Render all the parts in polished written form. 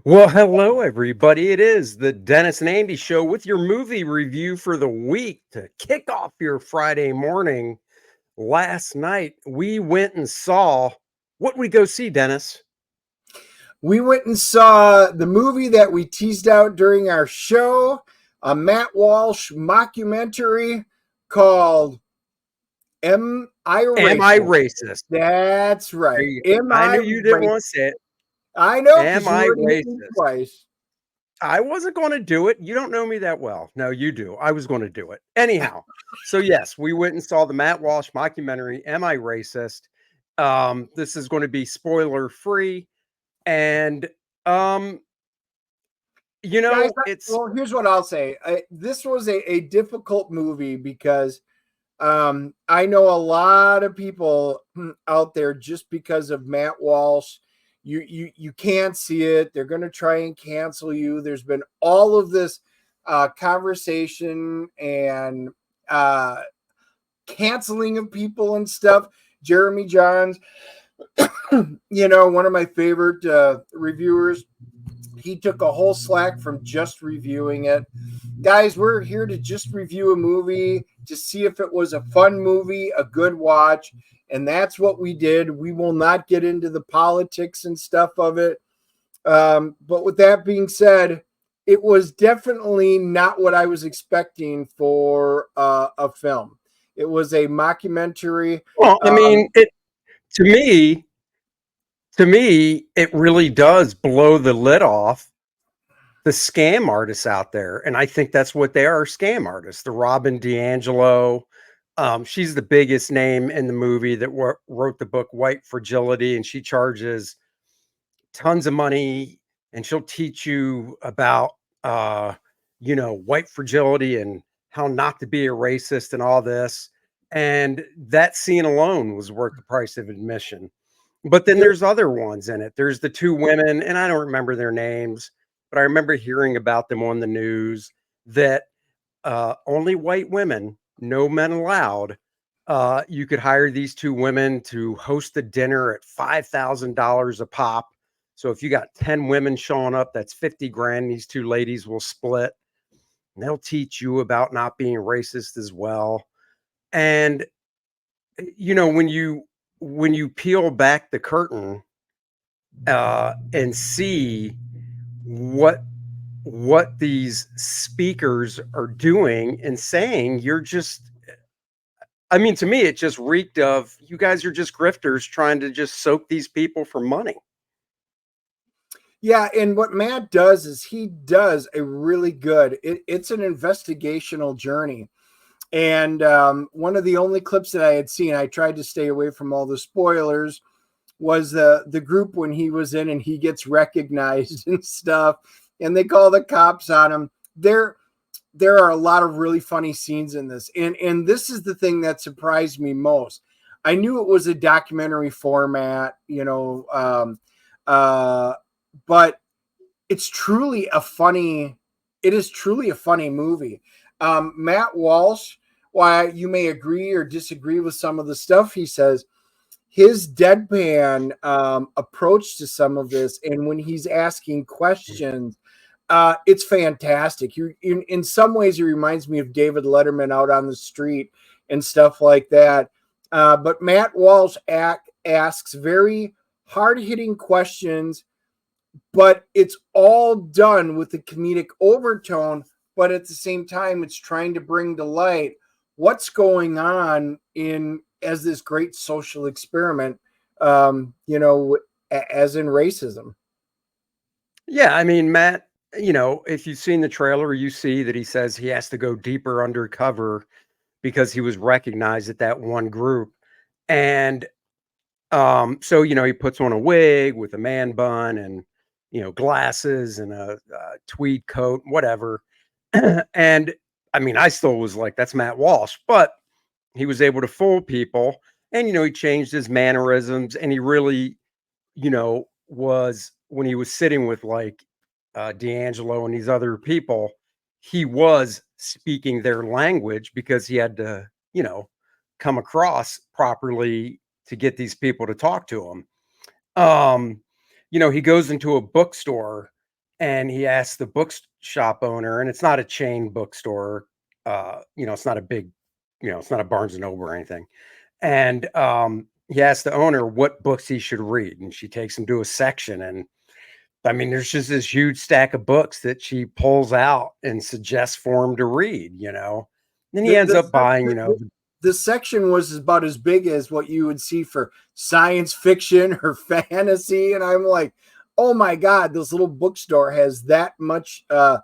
Well, hello, everybody. It is the Dennis and Andy Show with your movie review for the week to kick off your Friday morning. Last night, we went and saw what we go see, Dennis. We went and saw the movie that we teased out during our show, a Matt Walsh mockumentary called Am I Am I Racist? racist? That's There right. you go. Am I I knew you didn't racist? want to say it. I know Am because you I already hit me racist? twice. I wasn't going to do it. You don't know me that well. No, you do. I was going to do it. Anyhow, so yes, we went and saw the Matt Walsh mockumentary, Am I Racist? This is going to be spoiler free. And um Guys, it's well, here's what I'll say. This was a difficult movie because I know a lot of people out there just because of Matt Walsh. You can't see it. They're going to try and cancel you. There's been all of this conversation and uh, canceling of people and stuff. Jeremy Johns, one of my favorite reviewers, he took a whole slack from just reviewing it. Guys, we're here to just review a movie to see if it was a fun movie, a good watch, and that's what we did. We will not get into the politics and stuff of it. But with that being said, it was definitely not what I was expecting for a film. It was a mockumentary. well, I Um, mean, it to me, it really does blow the lid off the scam artists out there. And I think that's what they are, scam artists. The Robin DiAngelo. She's the biggest name in the movie that wrote the book White Fragility, and she charges tons of money and she'll teach you about white fragility and how not to be a racist and all this. And that scene alone was worth the price of admission. But then there, there's other ones in it. There's the two women, and I don't remember their names, but I remember hearing about them on the news that only white women, no men allowed. You could hire these two women to host a dinner at $5,000 a pop. So if you got 10 women showing up, that's 50 grand. These two ladies will split. And they'll teach you about not being racist as well. And when you peel back the curtain and see what these speakers are doing and saying, you're just I mean, to me, it just reeked of you guys are just grifters trying to just soak these people for money. Yeah, and what Matt does is he does a really good. It's an investigational journey, and one of the only clips that I had seen, I tried to stay away from all the spoilers, was the group when he was in and he gets recognized and stuff, and they call the cops on him. There are a lot of really funny scenes in this, and this is the thing that surprised me most. I knew it was a documentary format, uh, but it's truly a funny. It is truly a funny movie. Matt Walsh, while you may agree or disagree with some of the stuff he says, his deadpan approach to some of this, and when he's asking questions, it's fantastic. In some ways, he reminds me of David Letterman out on the street and stuff like that. But Matt Walsh asks very hard hitting questions, but it's all done with a comedic overtone. But at the same time, it's trying to bring to light what's going on in as this great social experiment, as in racism. Yeah, I mean, Matt, if you've seen the trailer, you see that he says he has to go deeper undercover because he was recognized at that one group. And so he puts on a wig with a man bun and glasses and a tweed coat, whatever. And I mean, I still was like, that's Matt Walsh, but he was able to fool people, and he changed his mannerisms, and he really, was when he was sitting with like D'Angelo and these other people, he was speaking their language because he had to, come across properly to get these people to talk to him. He goes into a bookstore and he asked the bookshop owner, and it's not a chain bookstore, it's not a big, it's not a Barnes and Noble or anything. And he asked the owner what books he should read, and she takes him to a section, and I mean, there's just this huge stack of books that she pulls out and suggests for him to read. Then he The ends the, up sec- buying, the section was about as big as what you would see for science fiction or fantasy, and I'm like, oh my god, this little bookstore has that much yeah,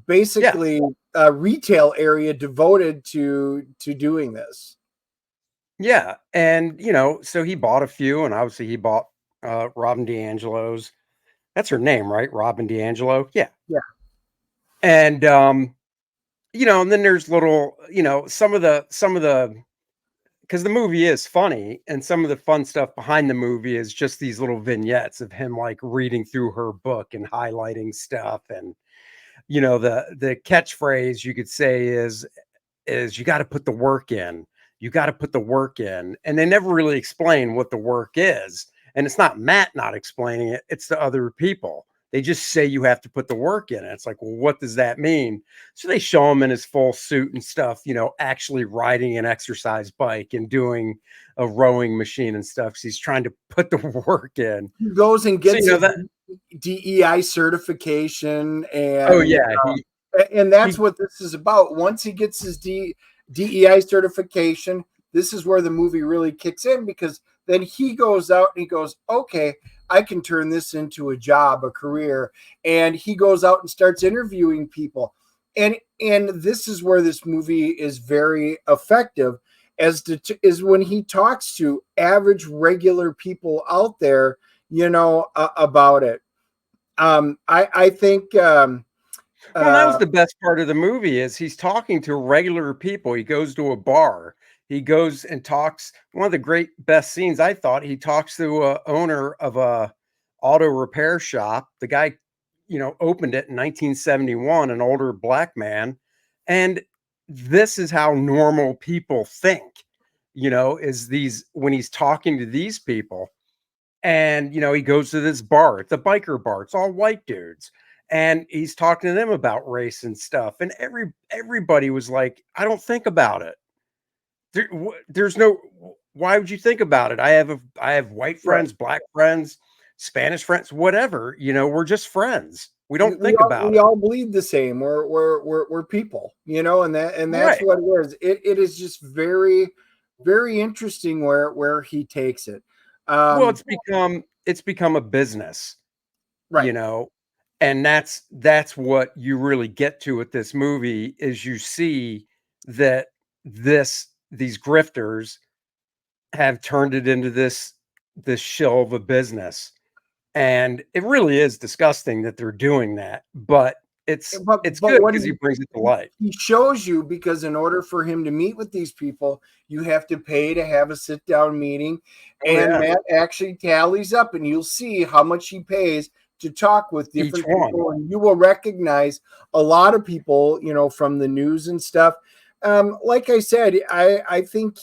basically a retail area devoted to doing this. yeah. And, so he bought a few, and obviously he bought Robin DiAngelo's. That's her name, right? Robin DiAngelo. Yeah. Yeah. And and then there's little, some of the because the movie is funny, and some of the fun stuff behind the movie is just these little vignettes of him like reading through her book and highlighting stuff. And the catchphrase you could say is you got to put the work in. You got to put the work in. And they never really explain what the work is. And it's not Matt not explaining it, it's the other people. They just say you have to put the work in. And it's like, well, what does that mean? So they show him in his full suit and stuff, actually riding an exercise bike and doing a rowing machine and stuff. Because he's trying to put the work in. He goes and So, gets his that, DEI certification, oh, and yeah. that's He, what this is about. Once he gets his DEI certification, this is where the movie really kicks in, because then he goes out and he goes, okay, I can turn this into a job, a career. And he goes out and starts interviewing people. And this is where this movie is very effective, is when he talks to average regular people out there, about it. I think Well, that was uh, the best part of the movie is he's talking to regular people. He goes to a bar. He goes and talks. One of the great best scenes I thought, he talks to a owner of a auto repair shop. The guy, opened it in 1971, an older black man. And this is how normal people think, is these when he's talking to these people. And, he goes to this bar. It's a biker bar. It's all white dudes. And he's talking to them about race and stuff. And everybody was like, I don't think about it. There's no why would you think about it? I have white right. friends, black friends, Spanish friends, whatever. We're just friends. We we, don't we think all about we it. all bleed the same. We're people, and that's Right. what it is. It is just very, very interesting where he takes it. Well, Um, it's become a business, right. and that's what you really get to with this movie is you see that these grifters have turned it into this shill of a business, and it really is disgusting that they're doing that, but it's But good what because he brings it to he light. he shows you, because in order for him to meet with these people, you have to pay to have a sit down meeting, Oh, and yeah. Matt actually tallies up, and you'll see how much he pays to talk with Each different one. people, and you will recognize a lot of people, from the news and stuff. Like I said, I think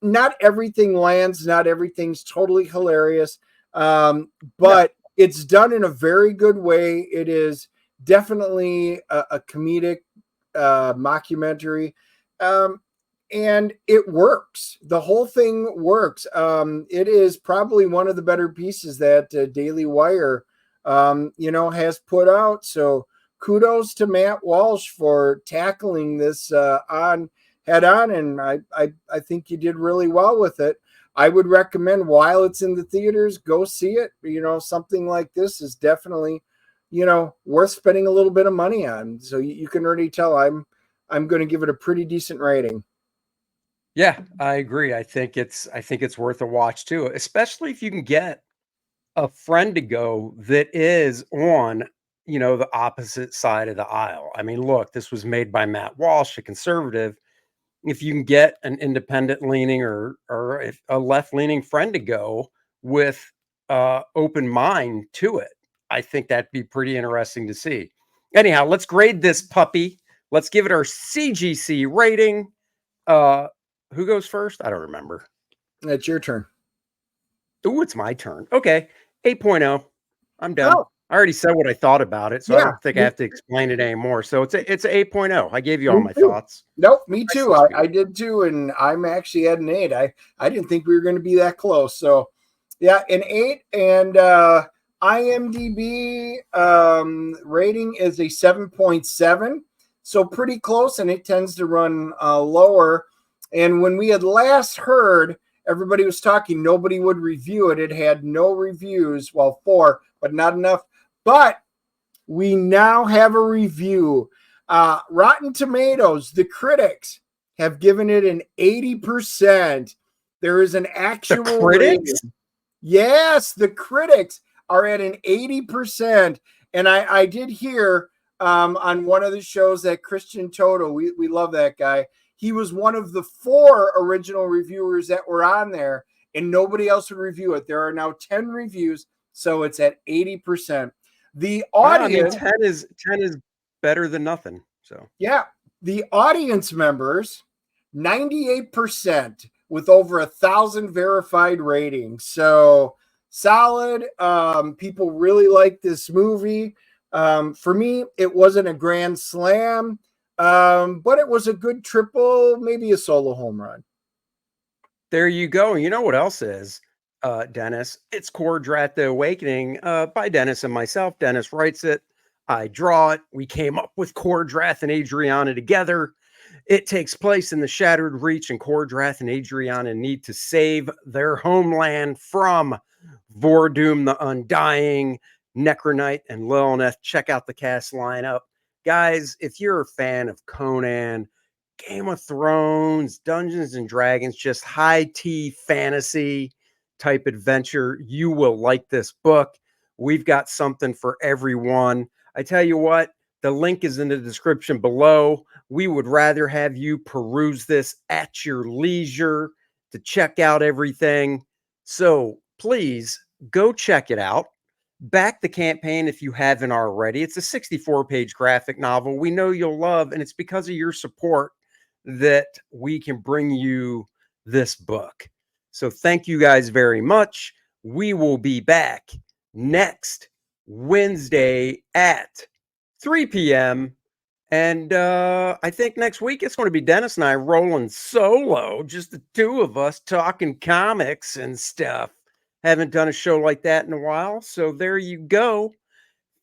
not everything lands, not everything's totally hilarious, No. but it's done in a very good way. It is definitely a comedic mockumentary, um, and it works. The whole thing works. It is probably one of the better pieces that Daily Wire, has put out. So kudos to Matt Walsh for tackling this on head on, and I think you did really well with it. I would recommend, while it's in the theaters, go see it. Something like this is definitely, worth spending a little bit of money on. So you can already tell I'm going to give it a pretty decent rating. Yeah, I agree. I think it's worth a watch too, especially if you can get a friend to go that is on, the opposite side of the aisle. I mean, look, this was made by Matt Walsh, a conservative. If you can get an independent leaning or a left leaning friend to go with open mind to it, I think that'd be pretty interesting to see. Anyhow, let's grade this puppy. Let's give it our CGC rating. Uh, who goes first? I don't remember. It's your turn. Ooh, it's my turn. Okay, 8.0. I'm Oh, done. I already said what I thought about it, so I Yeah, don't think I me, have to explain it anymore. So it's a 8.0. I gave you all me my too. thoughts. Nope, me too. Priceless I read. did too, and I'm actually at an 8. I didn't think we were going to be that close. So yeah, an 8, and IMDb rating is a 7.7, so pretty close, and it tends to run lower. And when we had last heard, everybody was talking, nobody would review it. It had no reviews, well, 4, but not enough. But we now have a review. Rotten Tomatoes, the critics have given it an 80%. There is an The actual critics? rating. Yes, the critics are at an 80%. And I did hear on one of the shows that Christian Toto, we love that guy. He was one of the 4 original reviewers that were on there, and nobody else would review it. There are now 10 reviews, so it's at 80%. The Well, I mean, audience, 10 is better than nothing. So yeah, the audience members, 98% with over 1,000 verified ratings. So solid. People really like this movie. For me, it wasn't a grand slam, but it was a good triple, maybe a solo home run. there you go. You know what else is, Dennis? It's Kor-Drath The Awakening by Dennis and myself. Dennis writes it. I draw it. We came up with Kor-Drath and Adriana together. It takes place in the Shattered Reach, and Kor-Drath and Adriana need to save their homeland from Vordoom the Undying, Necronite, and Lilneth. Check out the cast lineup. Guys, if you're a fan of Conan, Game of Thrones, Dungeons and Dragons, just high tea fantasy type adventure, you will like this book. We've got something for everyone. I tell you what, the link is in the description below. We would rather have you peruse this at your leisure to check out everything. So please go check it out. Back the campaign if you haven't already. It's a 64-page graphic novel we know you'll love, and it's because of your support that we can bring you this book. So thank you guys very much. We will be back next Wednesday at 3 p.m. And I think next week it's going to be Dennis and I rolling solo, just the two of us talking comics and stuff. Haven't done a show like that in a while. So there you go.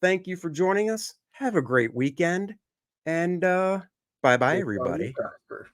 Thank you for joining us. Have a great weekend. And bye bye, Good, you everybody. prosper.